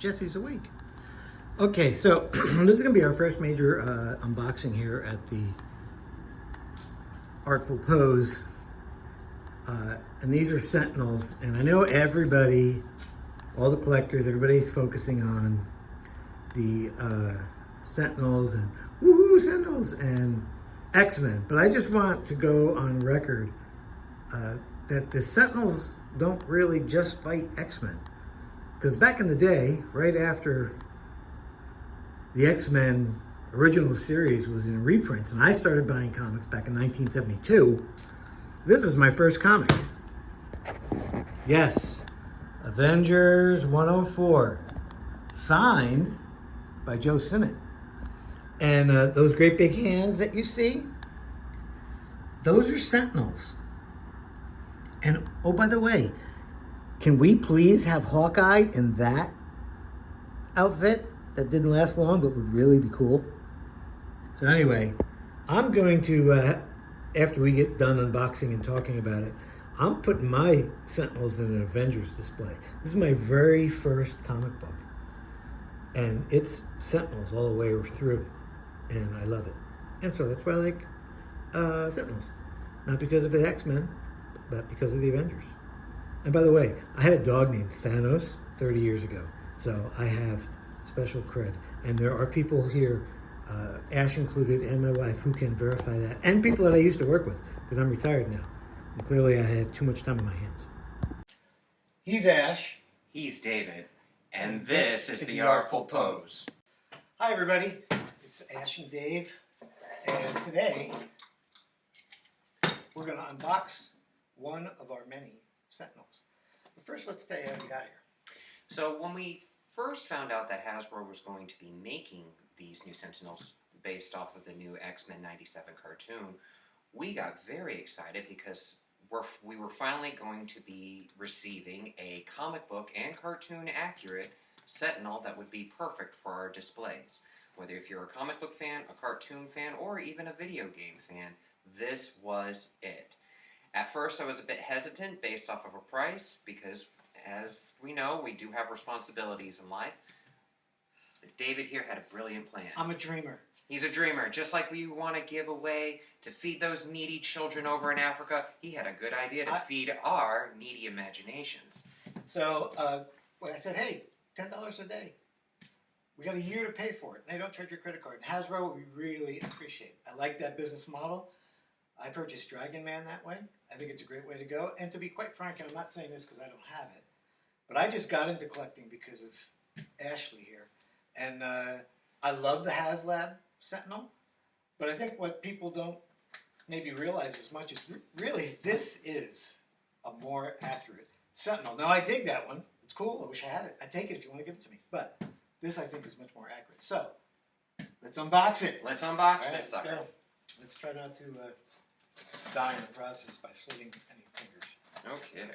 Jesse's awake. Okay, so this is going to be our first major unboxing here at the Artful Pose. And these are Sentinels. And I know everybody, all the collectors, everybody's focusing on the Sentinels and woohoo Sentinels and X-Men. But I just want to go on record that the Sentinels don't really just fight X-Men. Because back in the day, right after the X-Men original series was in reprints, and I started buying comics back in 1972, this was my first comic. Yes, Avengers 104, signed by Joe Sinnott. And those great big hands that you see, those are Sentinels. And oh, by the way, can we please have Hawkeye in that outfit? That didn't last long, but would really be cool. So anyway, I'm going to, after we get done unboxing and talking about it, I'm putting my Sentinels in an Avengers display. This is my very first comic book. And it's Sentinels all the way through. And I love it. And so that's why I like Sentinels. Not because of the X-Men, but because of the Avengers. And by the way, I had a dog named Thanos 30 years ago. So I have special cred. And there are people here, Ash included, and my wife, who can verify that. And people that I used to work with, because I'm retired now. And clearly I have too much time on my hands. He's Ash. He's David. And this is the Artful Pose. Hi everybody, it's Ash and Dave. And today, we're going to unbox one of our many Sentinels. But first, let's tell you how we got here. So when we first found out that Hasbro was going to be making these new Sentinels based off of the new X-Men 97 cartoon, we got very excited because we were finally going to be receiving a comic book and cartoon accurate Sentinel that would be perfect for our displays. Whether if you're a comic book fan, a cartoon fan, or even a video game fan, this was it. At first I was a bit hesitant based off of a price because, as we know, we do have responsibilities in life. But David here had a brilliant plan. I'm a dreamer. He's a dreamer. Just like we want to give away to feed those needy children over in Africa, he had a good idea to feed our needy imaginations. So I said, hey, $10 a day. We got a year to pay for it. And they don't charge your credit card. And Hasbro, we really appreciate it. I like that business model. I purchased Dragon Man that way. I think it's a great way to go. And to be quite frank, and I'm not saying this because I don't have it, but I just got into collecting because of Ashley here. And I love the HasLab Sentinel, but I think what people don't maybe realize as much is really this is a more accurate Sentinel. Now I dig that one. It's cool. I wish I had it. I'd take it if you want to give it to me. But this I think is much more accurate. So let's unbox it. Let's unbox this sucker. Go. Let's try not to die in the process by slitting any fingers. No kidding.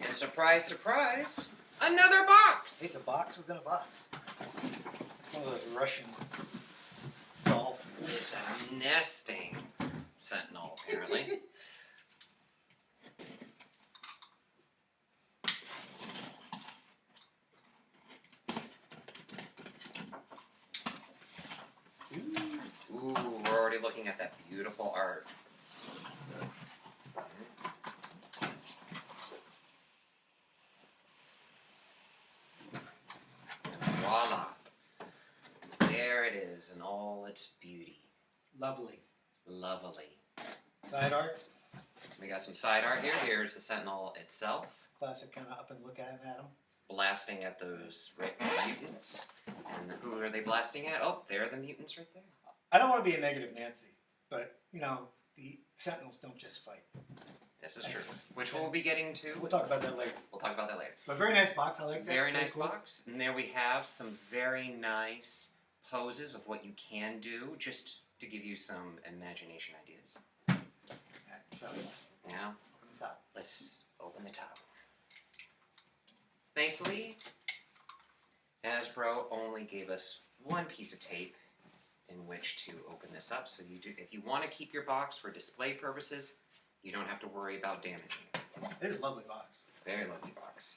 And surprise, surprise, another box! Hey, the box within a box. One of those Russian doll figures. It's a nesting Sentinel, apparently. Ooh, we're already looking at that beautiful art. And voila. There it is in all its beauty. Lovely. Lovely. Side art. We got some side art here. Here's the Sentinel itself. Classic kind of up and look at him. Blasting at those mutants. And who are they blasting at? Oh, they're the mutants right there. I don't want to be a negative Nancy, but, you know, the Sentinels don't just fight. This is true. Which we'll be getting to. We'll talk about that later. We'll talk about that later. But very nice box. I like that. Very nice box. And there we have some very nice poses of what you can do, just to give you some imagination ideas. Okay, so, Now, open the top. let's open the top. Thankfully, Hasbro only gave us one piece of tape in which to open this up. So you do, if you want to keep your box for display purposes, you don't have to worry about damaging it. It is a lovely box. Very lovely box.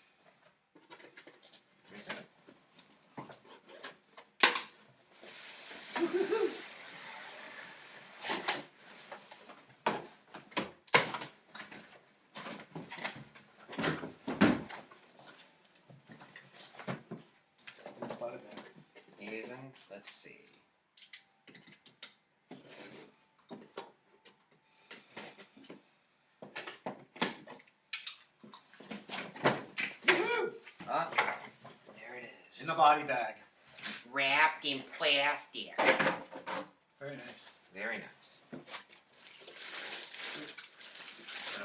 Let's see. Ah, there it is. In the body bag. Wrapped in plastic. Very nice. Very nice. So,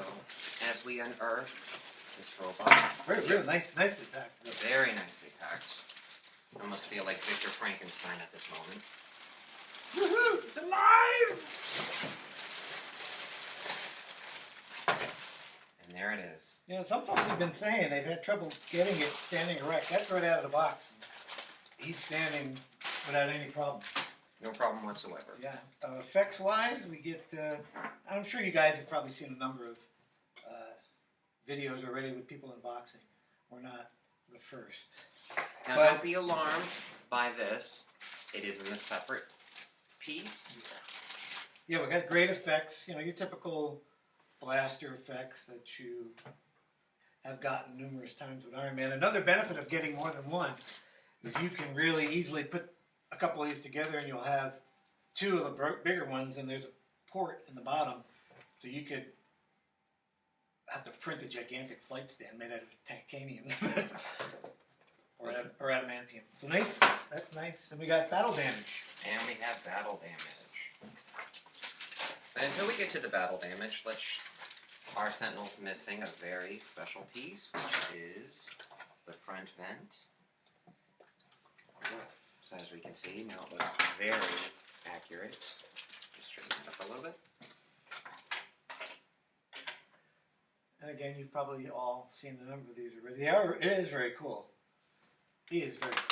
as we unearth this robot, Very nicely packed. very nicely packed. I almost feel like Victor Frankenstein at this moment. Woohoo! It's alive! And there it is. You know, some folks have been saying they've had trouble getting it standing erect. That's right out of the box. He's standing without any problem. No problem whatsoever. Yeah. Effects-wise, we get... I'm sure you guys have probably seen a number of videos already with people unboxing. We're not the first. Now, But- don't be alarmed by this. It is in a separate piece. Yeah, we got great effects. You know, your typical blaster effects that you have gotten numerous times with Iron Man. Another benefit of getting more than one is you can really easily put a couple of these together and you'll have two of the bigger ones and there's a port in the bottom. So you could have to print a gigantic flight stand made out of titanium. Or adamantium. So nice. That's nice. And we got battle damage. And we have battle damage. And until we get to the battle damage, our Sentinel's missing a very special piece, which is the front vent. So as we can see, now it looks very accurate. Just straighten it up a little bit. And again, you've probably all seen a number of these already. It is very cool. He is very cool.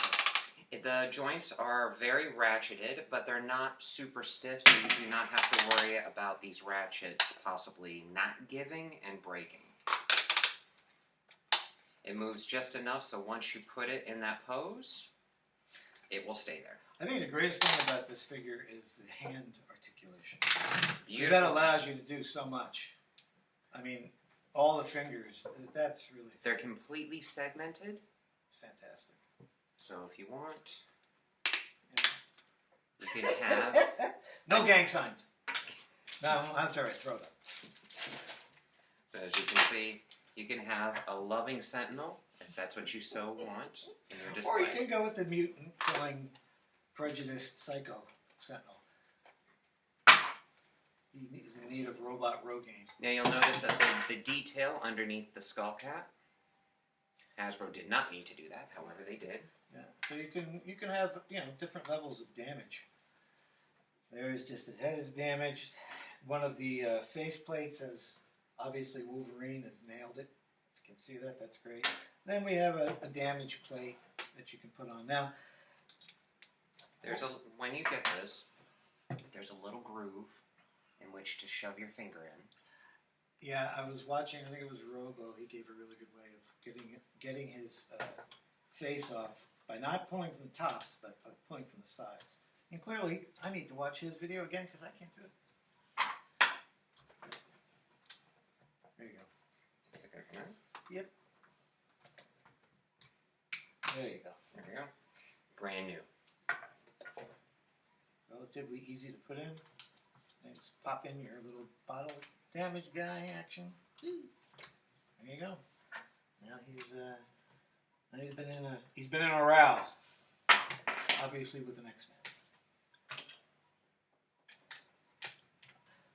The joints are very ratcheted, but they're not super stiff, so you do not have to worry about these ratchets possibly not giving and breaking. It moves just enough, so once you put it in that pose, it will stay there. I think the greatest thing about this figure is the hand articulation. Beautiful. That allows you to do so much. I mean, all the fingers, that's really... They're completely segmented. It's fantastic. So if you want, Yeah. you can have... No gang signs. No, that's all right. Throw it up. So as you can see, you can have a loving Sentinel, if that's what you so want, in your display. Or you can go with the mutant, killing, prejudiced psycho Sentinel. He is in need of robot Rogaine. Now you'll notice that the detail underneath the skull cap, Hasbro did not need to do that, however they did. Yeah. So you can have different levels of damage. There's just his head is damaged. One of the face plates has obviously Wolverine has nailed it. If you can see that, that's great. Then we have a damage plate that you can put on. Now, When you get this, there's a little groove in which to shove your finger in. yeah, I was watching. I think it was Robo. He gave a really good way of getting his face off by not pulling from the tops, but pulling from the sides. And clearly, I need to watch his video again because I can't do it. There you go. Is it good for now? Yep. There you go. There we go. Brand new. Relatively easy to put in. And just pop in your little bottle damage guy action. There you go. Now he's been in a row. Obviously with an X-Men.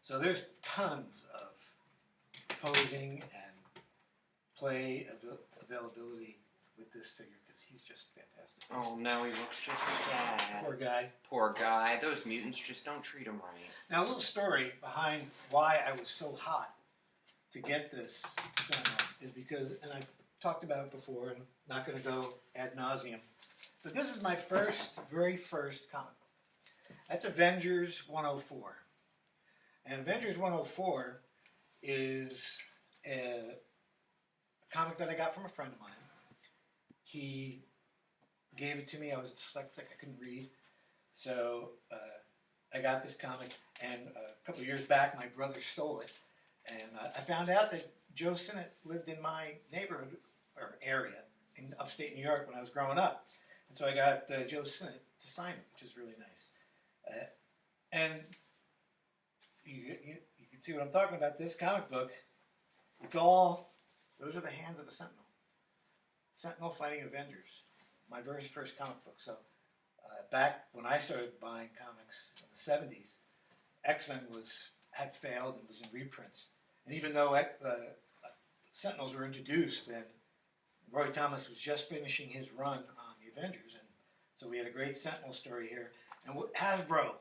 So there's tons of posing and play availability with this figure because he's just fantastic. Oh no, he looks just sad. Poor guy. Poor guy. Those mutants just don't treat him right. Now a little story behind why I was so hot to get this Sentinel is because, and I've talked about it before and not going to go ad nauseum, But this is my very first comic book. That's Avengers 104. And Avengers 104 is a comic that I got from a friend of mine. He gave it to me. I was dyslexic. I couldn't read. So I got this comic. And a couple of years back, my brother stole it. And I found out that Joe Sinnott lived in my neighborhood or area in upstate New York when I was growing up. And so I got Joe Sinnott to sign it, which is really nice. And you can see what I'm talking about. This comic book, it's all, those are the hands of a Sentinel. Sentinel fighting Avengers. My very first comic book. So back when I started buying comics in the 70s, X-Men had failed and was in reprints. And even though Sentinels were introduced, then Roy Thomas was just finishing his run on the Avengers. And so we had a great Sentinel story here. And Hasbro,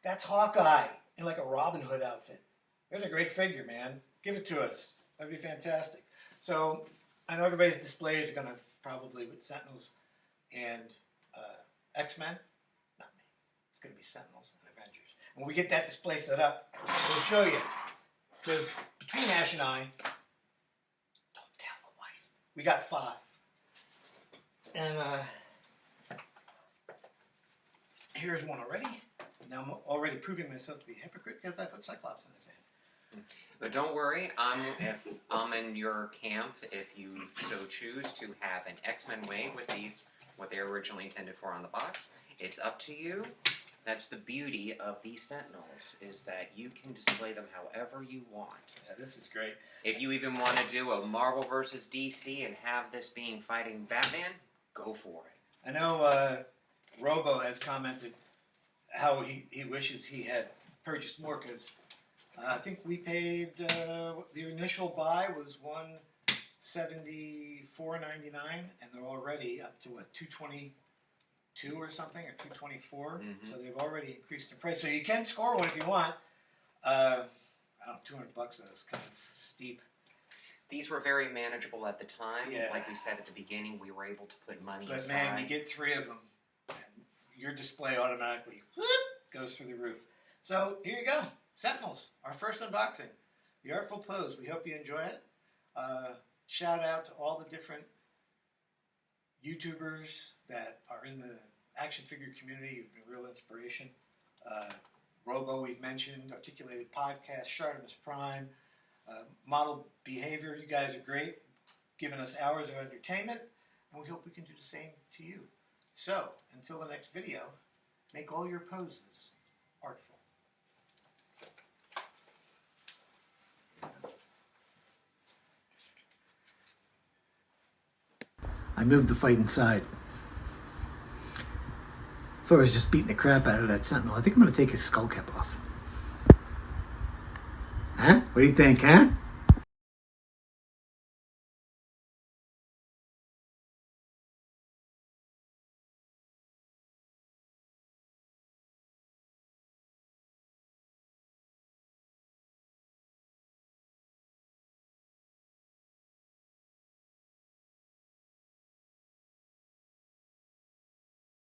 that's Hawkeye in like a Robin Hood outfit. There's a great figure, man. Give it to us. That'd be fantastic. So I know everybody's displays are going to probably with Sentinels and X-Men. Not me. It's going to be Sentinels and Avengers. When we get that display set up, we'll show you. Because between Ash and I, don't tell the wife, we got 5. And here's one already. Now I'm already proving myself to be a hypocrite because I put Cyclops in his hand. But don't worry, I'm in your camp if you so choose to have an X-Men wave with these, what they were originally intended for on the box. It's up to you. That's the beauty of these Sentinels, is that you can display them however you want. Yeah, this is great. If you even want to do a Marvel versus DC and have this being fighting Batman, go for it. I know Robo has commented how he wishes he had purchased more because I think we paid, the initial buy was $174.99 and they're already up to what, $222 or something, or $224. Mm-hmm. So they've already increased the price. So you can score one if you want. I don't know, $200 that is kind of steep. These were very manageable at the time. Yeah. Like we said at the beginning, we were able to put money But aside. man, you get 3 of them, and your display automatically goes through the roof. So here you go, Sentinels, our first unboxing. The Artful Pose. We hope you enjoy it. Shout out to all the different YouTubers that are in the action figure community. You've been a real inspiration. Robo, we've mentioned, Articulated Podcast, Shartimus Prime, Model Behavior. You guys are great, giving us hours of entertainment, and we hope we can do the same to you. So, until the next video, make all your poses artful. I moved the fight inside. If I was just beating the crap out of that Sentinel, I think I'm going to take his skull cap off. Huh? What do you think, huh?